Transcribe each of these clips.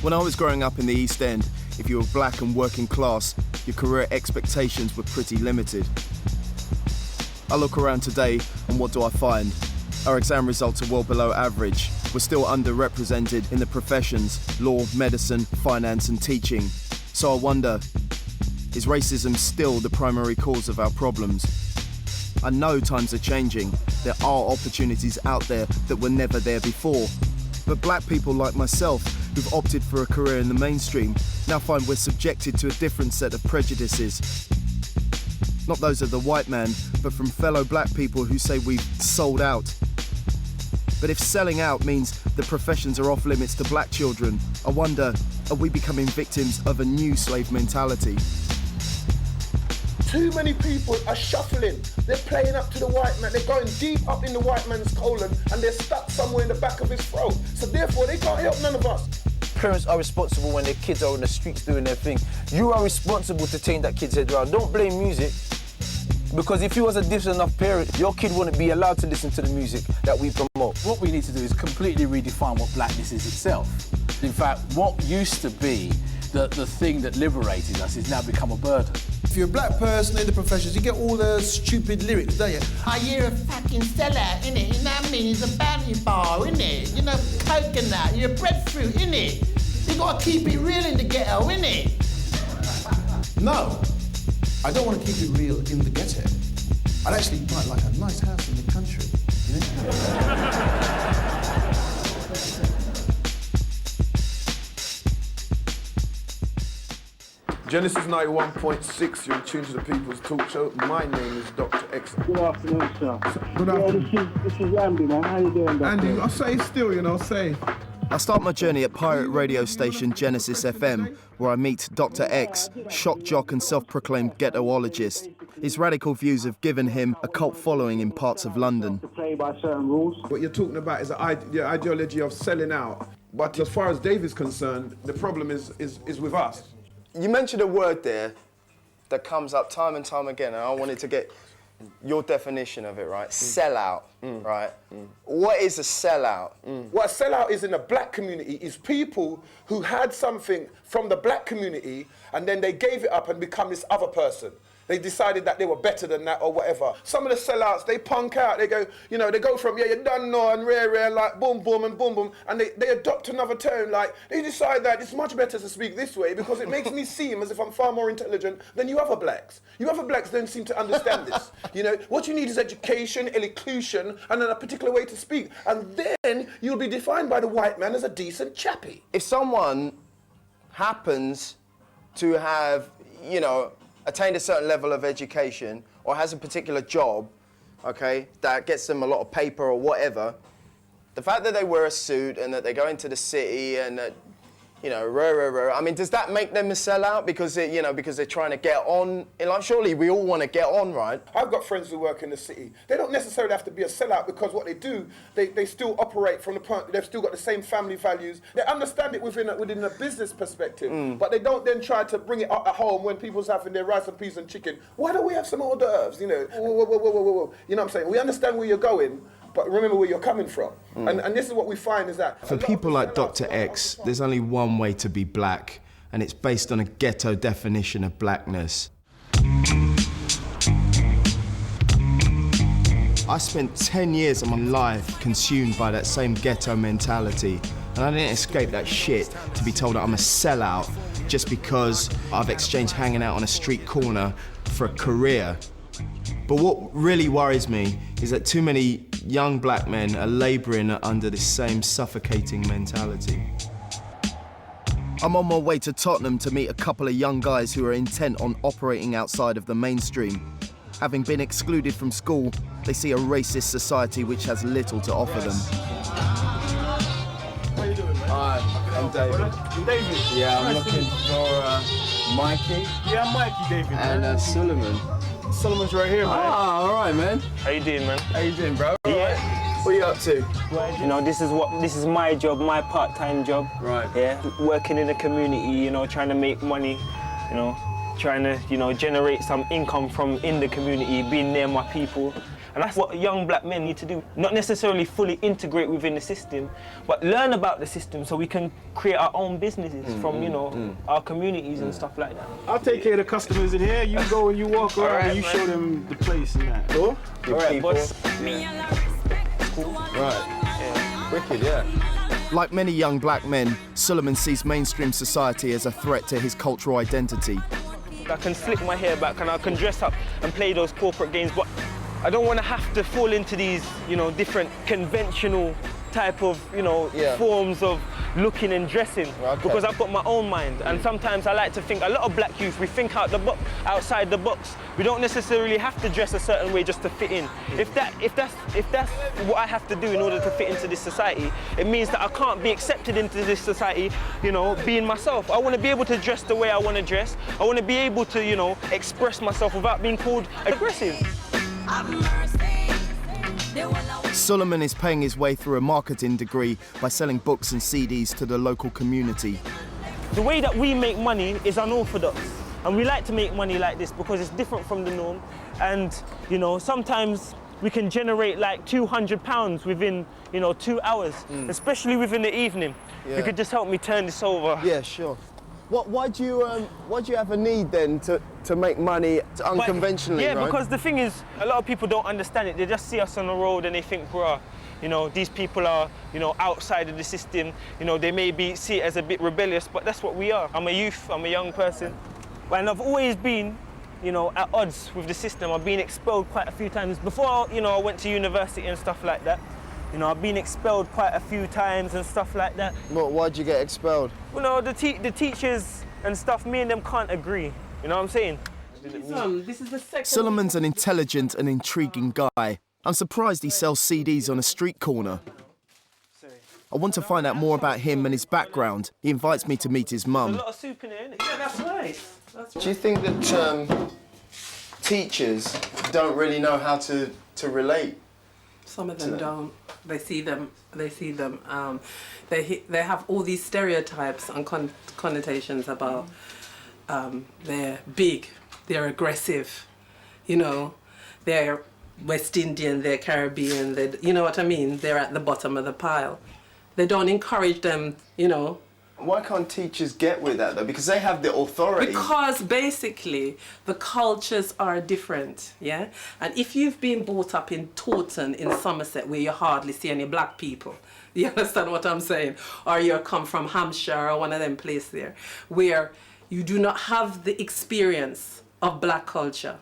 When I was growing up in the East End, if you were black and working class, your career expectations were pretty limited. I look around today and what do I find? Our exam results are well below average. We're still underrepresented in the professions, law, medicine, finance and teaching. So I wonder, is racism still the primary cause of our problems? I know times are changing. There are opportunities out there that were never there before. But black people like myself, who've opted for a career in the mainstream, now find we're subjected to a different set of prejudices. Not those of the white man, but from fellow black people who say we've sold out. But if selling out means the professions are off limits to black children, I wonder, are we becoming victims of a new slave mentality? Too many people are shuffling. They're playing up to the white man. They're going deep up in the white man's colon and they're stuck somewhere in the back of his throat. So therefore, they can't help none of us. Parents are responsible when their kids are on the streets doing their thing. You are responsible to change that kid's head around. Don't blame music. Because if you was a decent enough parent, your kid wouldn't be allowed to listen to the music that we promote. What we need to do is completely redefine what blackness is itself. In fact, what used to be the thing that liberated us has now become a burden. If you're a black person in the professions, you get all the stupid lyrics, don't you? Oh, you're a fucking sellout, innit? You know what I mean? It's a bounty bar, innit? You know, coconut, you're a breadfruit, innit? You gotta keep it real in the ghetto, innit? No, I don't want to keep it real in the ghetto. I'd actually quite like a nice house in the country, you know? Genesis 91.6, you're in tune to the People's Talk Show. My name is Dr. X. Good afternoon, sir. Good afternoon. This is Andy, man. How you doing, Doctor? Andy, I'll say still, you know, say. I start my journey at pirate radio station Genesis FM, where I meet Dr. X, shock jock and self-proclaimed ghettoologist. His radical views have given him a cult following in parts of London. To play by certain rules. What you're talking about is the ideology of selling out. But as far as Dave is concerned, the problem is with us. You mentioned a word there that comes up time and time again, and I wanted to get your definition of it, right? Sellout, right? What is a sellout? What a sellout is in the black community is people who had something from the black community and then they gave it up and become this other person. They decided that they were better than that or whatever. Some of the sellouts, they punk out. They go, you know, they go from, yeah, you done know and rare, like boom, boom, and boom, boom. And they adopt another tone. Like, they decide that it's much better to speak this way because it makes me seem as if I'm far more intelligent than you other blacks. You other blacks don't seem to understand this. You know, what you need is education, elocution, and then a particular way to speak. And then you'll be defined by the white man as a decent chappy. If someone happens to have, you know, attained a certain level of education or has a particular job, okay, that gets them a lot of paper or whatever, the fact that they wear a suit and that they go into the city and that, you know, I mean, does that make them a sellout because they're trying to get on in life? Surely we all want to get on, right? I've got friends who work in the city. They don't necessarily have to be a sellout because what they do, they still operate from the point, they've still got the same family values. They understand it within a business perspective, but they don't then try to bring it up at home when people's having their rice and peas and chicken. Why don't we have some hors d'oeuvres, you know? Whoa. You know what I'm saying? We understand where you're going, but remember where you're coming from. And this is what we find is that... For people like Dr. X, there's only one way to be black, and it's based on a ghetto definition of blackness. I spent 10 years of my life consumed by that same ghetto mentality, and I didn't escape that shit to be told that I'm a sellout just because I've exchanged hanging out on a street corner for a career. But what really worries me is that too many young black men are labouring under this same suffocating mentality. I'm on my way to Tottenham to meet a couple of young guys who are intent on operating outside of the mainstream. Having been excluded from school, they see a racist society which has little to offer them. How you doing, man? Hi, I'm David. David? Yeah, I'm looking for Mikey. Yeah, I'm Mikey, David. And Suleiman. Solomon's right here, man. Ah, all right, man. How you doing, man? How you doing, bro? Yeah. What are you up to? You know, this is my job, my part-time job. Right. Yeah, working in the community, you know, trying to make money, you know, trying to, you know, generate some income from in the community, being near my people, And that's what young black men need to do. Not necessarily fully integrate within the system, but learn about the system so we can create our own businesses from, you know, our communities and stuff like that. I'll take care of the customers in here. You go and you walk around Alright, and you man. show them the place and that. Cool? All right, boss. Right. Yeah. Wicked, yeah. Like many young black men, Suleiman sees mainstream society as a threat to his cultural identity. I can slick my hair back and I can dress up and play those corporate games, but I don't want to have to fall into these, you know, different conventional type of, you know, forms of looking and dressing, because I've got my own mind. And sometimes I like to think, a lot of black youth, we think outside the box. We don't necessarily have to dress a certain way just to fit in. If that's what I have to do in order to fit into this society, it means that I can't be accepted into this society, you know, being myself. I want to be able to dress the way I want to dress. I want to be able to, you know, express myself without being called aggressive. Suleiman is paying his way through a marketing degree by selling books and CDs to the local community. The way that we make money is unorthodox, and we like to make money like this because it's different from the norm. And, you know, sometimes we can generate like £200 within, you know, 2 hours, especially within the evening. You could just help me turn this over. Yeah, sure. Why do you have a need then to make money unconventionally? Yeah, right? because the thing is, a lot of people don't understand it. They just see us on the road and they think, bruh, you know, these people are, you know, outside of the system. You know, they may see it as a bit rebellious, but that's what we are. I'm a youth, I'm a young person. And I've always been, you know, at odds with the system. I've been expelled quite a few times. Before, you know, I went to university and stuff like that. You know, I've been expelled quite a few times and stuff like that. Why'd you get expelled? Well, no, the teachers and stuff, me and them can't agree. You know what I'm saying? This is the second. Suleiman's an intelligent and intriguing guy. I'm surprised he sells CDs on a street corner. I want to find out more about him and his background. He invites me to meet his A mum. lot of soup in here, innit? Yeah, that's nice. Do you think that teachers don't really know how to relate? Some of them don't. They see them. They have all these stereotypes and connotations about they're big, they're aggressive, you know, they're West Indian, they're Caribbean, you know what I mean? They're at the bottom of the pile. They don't encourage them, you know. Why can't teachers get with that though? Because they have the authority. Because basically the cultures are different, yeah? And if you've been brought up in Taunton in Somerset where you hardly see any black people, you understand what I'm saying? Or you come from Hampshire or one of them places there, where you do not have the experience of black culture,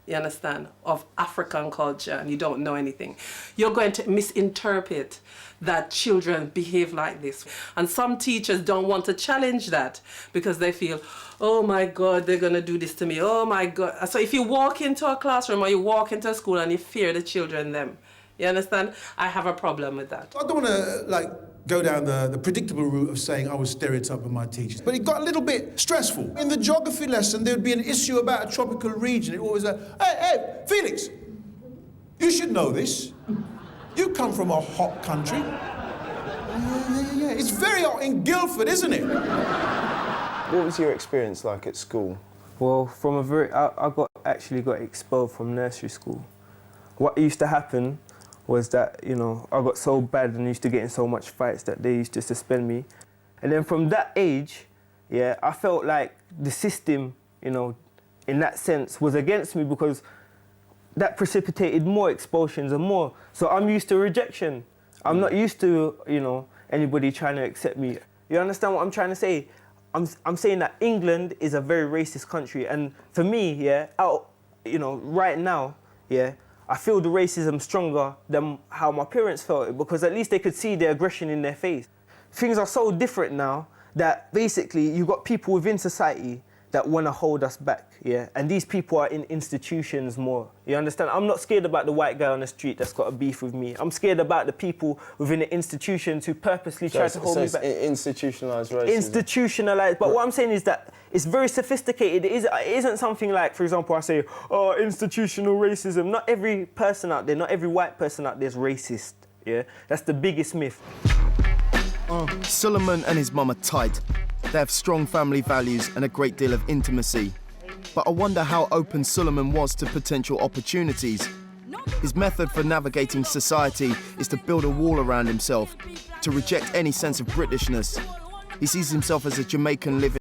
you understand, of African culture, and you don't know anything, you're going to misinterpret that children behave like this. And some teachers don't want to challenge that because they feel, oh my God, they're gonna do this to me, oh my God. So if you walk into a classroom or you walk into a school and you fear the children them, you understand? I have a problem with that. I don't want to go down the predictable route of saying I was stereotyping my teachers, but it got a little bit stressful. In the geography lesson, there would be an issue about a tropical region. It was hey, Felix, you should know this. You come from a hot country. Yeah. It's very hot in Guildford, isn't it? What was your experience like at school? Well, I actually got expelled from nursery school. What used to happen was that, you know, I got so bad and used to get in so much fights that they used to suspend me. And then from that age, yeah, I felt like the system, you know, in that sense was against me because that precipitated more expulsions and more. So I'm used to rejection. I'm not used to, you know, anybody trying to accept me. You understand what I'm trying to say? I'm saying that England is a very racist country, and for me, yeah, you know, right now, yeah, I feel the racism stronger than how my parents felt it, because at least they could see the aggression in their face. Things are so different now that basically you've got people within society that want to hold us back, yeah? And these people are in institutions more, you understand? I'm not scared about the white guy on the street that's got a beef with me. I'm scared about the people within the institutions who purposely try to hold me back. Institutionalised racism. Institutionalised, but what I'm saying is that it's very sophisticated. It isn't something like, for example, I say, oh, institutional racism. Not every person out there, not every white person out there is racist, yeah? That's the biggest myth. Suleiman and his mum are tight. They have strong family values and a great deal of intimacy. But I wonder how open Suleiman was to potential opportunities. His method for navigating society is to build a wall around himself, to reject any sense of Britishness. He sees himself as a Jamaican living